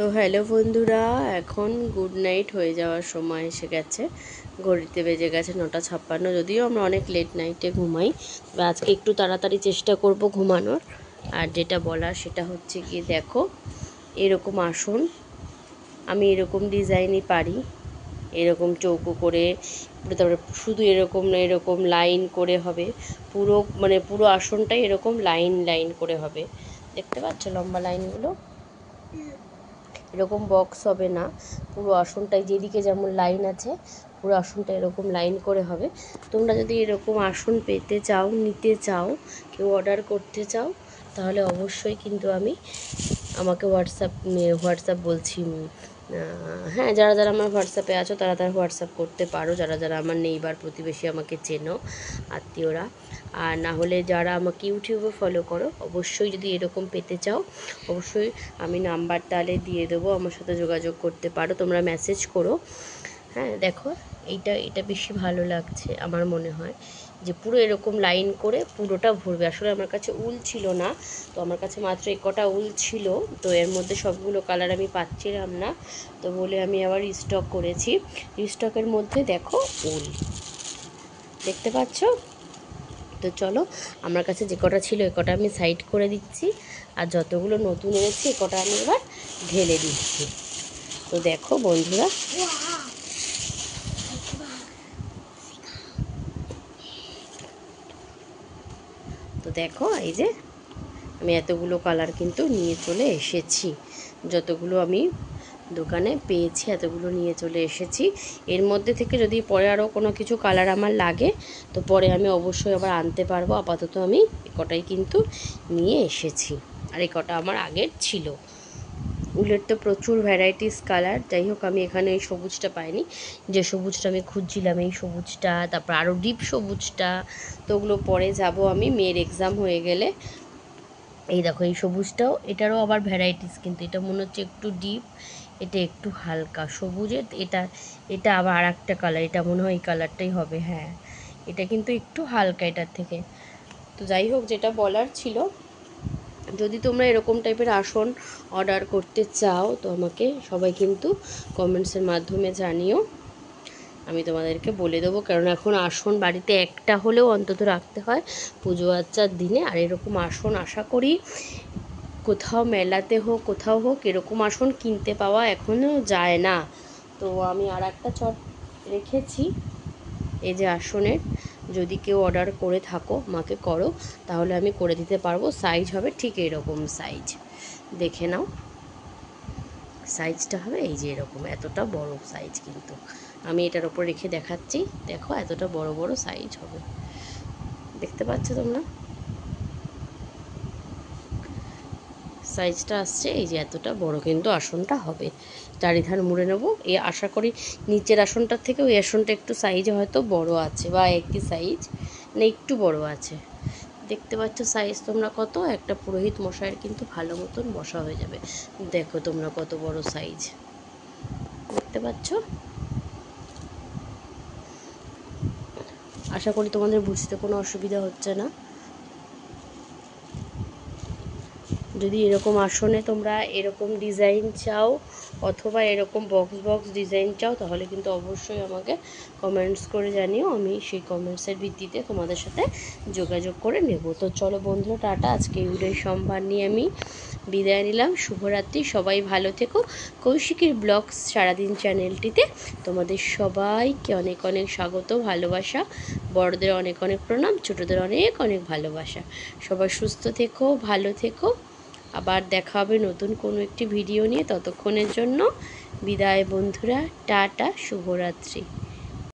তো হ্যালো বন্ধুরা, এখন গুড নাইট হয়ে যাওয়ার সময় এসে গেছে। ঘড়িতে বেজে গেছে 9:56। যদিও আমরা অনেক লেট নাইটে ঘুমাই, তবে আজকে একটু তাড়াতাড়ি চেষ্টা করব ঘুমানোর। আর যেটা বলার সেটা হচ্ছে কি, দেখো এরকম আসন আমি এরকম ডিজাইনই পারি, এরকম চৌকো করে, তারপরে শুধু এরকম না, এরকম লাইন করে হবে পুরো, মানে পুরো আসনটাই এরকম লাইন লাইন করে হবে। দেখতে পাচ্ছ লম্বা লাইনগুলো? এরকম বক্স হবে না, পুরো আসনটায় যেদিকে যেমন লাইন আছে পুরো আসনটা এরকম লাইন করে হবে। তোমরা যদি এরকম আসন পেতে চাও, নিতে চাও, কেউ অর্ডার করতে চাও, তাহলে অবশ্যই কিন্তু আমাকে হোয়াটসঅ্যাপ বলছি, হ্যাঁ, যারা যারা আমার হোয়াটসঅ্যাপে আছো তারা হোয়াটসঅ্যাপ করতে পারো, যারা যারা আমার নেইবার প্রতিবেশী আমাকে চেনো, আত্মীয়রা। আর না হলে যারা আমাকে ইউটিউবে ফলো করো, অবশ্যই যদি এরকম পেতে চাও, অবশ্যই আমি নাম্বার তাহলে দিয়ে দেবো, আমার সাথে যোগাযোগ করতে পারো, তোমরা মেসেজ করো। হ্যাঁ, দেখো এটা বেশি ভালো লাগছে আমার মনে হয়, যে পুরো এরকম লাইন করে পুরোটা ভরবে। আসলে আমার কাছে উল ছিল না, তো আমার কাছে মাত্র কটা উল ছিল, তো এর মধ্যে সবগুলো কালার আমি পাচ্ছিলাম না, তো বলে আমি আবার রিস্টক করেছি। রিস্টকের মধ্যে দেখো উল দেখতে পাচ্ছ। তো চলো, আমার কাছে যে কটা ছিল এ কটা আমি সাইড করে দিচ্ছি, আর যতগুলো নতুন এনেছি এ কটা আমি এবার ঢেলে দিচ্ছি। তো দেখো বন্ধুরা, তো দেখো এই যে আমি এতগুলো কালার কিন্তু নিয়ে চলে এসেছি, যতগুলো আমি দোকানে পেয়েছি এতগুলো নিয়ে চলে এসেছি। এর মধ্যে থেকে যদি পরে আরও কোনো কিছু কালার আমার লাগে, তো পরে আমি অবশ্যই আবার আনতে পারবো। আপাতত আমি এ কটাই কিন্তু নিয়ে এসেছি, আর এই কটা আমার আগের ছিল। উলের তো প্রচুর ভ্যারাইটিস কালার। যাই হোক, আমি এখানে এই সবুজটা পাইনি, যে সবুজটা আমি খুঁজছিলাম এই সবুজটা, তারপর আরও ডিপ সবুজটা, তো ওগুলো পরে যাব আমি, মেয়ের এক্সাম হয়ে গেলে। এই দেখো এই সবুজটাও, এটারও আবার ভ্যারাইটিস, কিন্তু এটা মনে হচ্ছে একটু ডিপ, এটা একটু হালকা সবুজের, এটা আবার আর একটা কালার, এটা মনে হয় এই কালারটাই হবে। হ্যাঁ, এটা কিন্তু একটু হালকা এটার থেকে। তো যাই হোক, যেটা বলার ছিল, যদি তোমরা এরকম টাইপের আসন অর্ডার করতে চাও, তো আমাকে সবাই কিন্তু কমেন্টসের মাধ্যমে জানিও, আমি তোমাদেরকে বলে দেবো। কারণ এখন আসন বাড়িতে একটা হলেও অন্তত রাখতে হয় পুজো আচ্চার দিনে। আর এরকম আসন আশা করি কোথাও মেলাতে হোক, কোথাও হোক, এরকম আসন কিনতে পাওয়া এখনও যায় না। তো আমি আর একটা চট রেখেছি এই যে আসনের, যদি কেউ অর্ডার করে থাকো, আমাকে করো, তাহলে আমি করে দিতে পারবো। সাইজ হবে ঠিক এরকম সাইজ, দেখে নাও, সাইজটা হবে এই যে এরকম, এতটা বড় সাইজ। কিন্তু আমি এটার ওপর রেখে দেখাচ্ছি, দেখো এতটা বড় বড় সাইজ হবে, দেখতে পাচ্ছ তোমরা? সাইজটা আসছে এই যে এতটা বড় কিন্তু আসনটা হবে। চারিধার মুড়ে নেব, এই আশা করি নিচের আসনটার থেকে ওই আসনটা একটু সাইজে হয়তো বড় আছে, বা একই সাইজ না একটু বড় আছে। দেখতে পাচ্ছ সাইজ তোমরা কত? একটা পুরোহিত মশাইয়ের কিন্তু ভালো মতন বসা হয়ে যাবে। দেখো তোমরা কত বড় সাইজ, দেখতে পাচ্ছ? আশা করি তোমাদের বুঝতে কোনো অসুবিধা হচ্ছে না। যদি এরকম আসনে তোমরা এরকম ডিজাইন চাও, অথবা এরকম বক্স বক্স ডিজাইন চাও, তাহলে কিন্তু অবশ্যই আমাকে কমেন্টস করে জানিও, আমি সেই কমেন্টসের ভিত্তিতে তোমাদের সাথে যোগাযোগ করে নেব। তো চলো বন্ধুরা, টাটা। আজকে ভিডিওর সম্ভার নিয়ে আমি বিদায় নিলাম। শুভরাত্রি, সবাই ভালো থেকো। কৌশিকীর ব্লগস সারাদিন চ্যানেলটিতে তোমাদের সবাইকে অনেক অনেক স্বাগত, ভালোবাসা। বড়দের অনেক অনেক প্রণাম, ছোটদের অনেক অনেক ভালোবাসা। সবাই সুস্থ থেকো, ভালো থেকো। আবার দেখা হবে নতুন কোনো একটি ভিডিও নিয়ে। ততক্ষণের জন্য বিদায় বন্ধুরা, টাটা, শুভরাত্রি।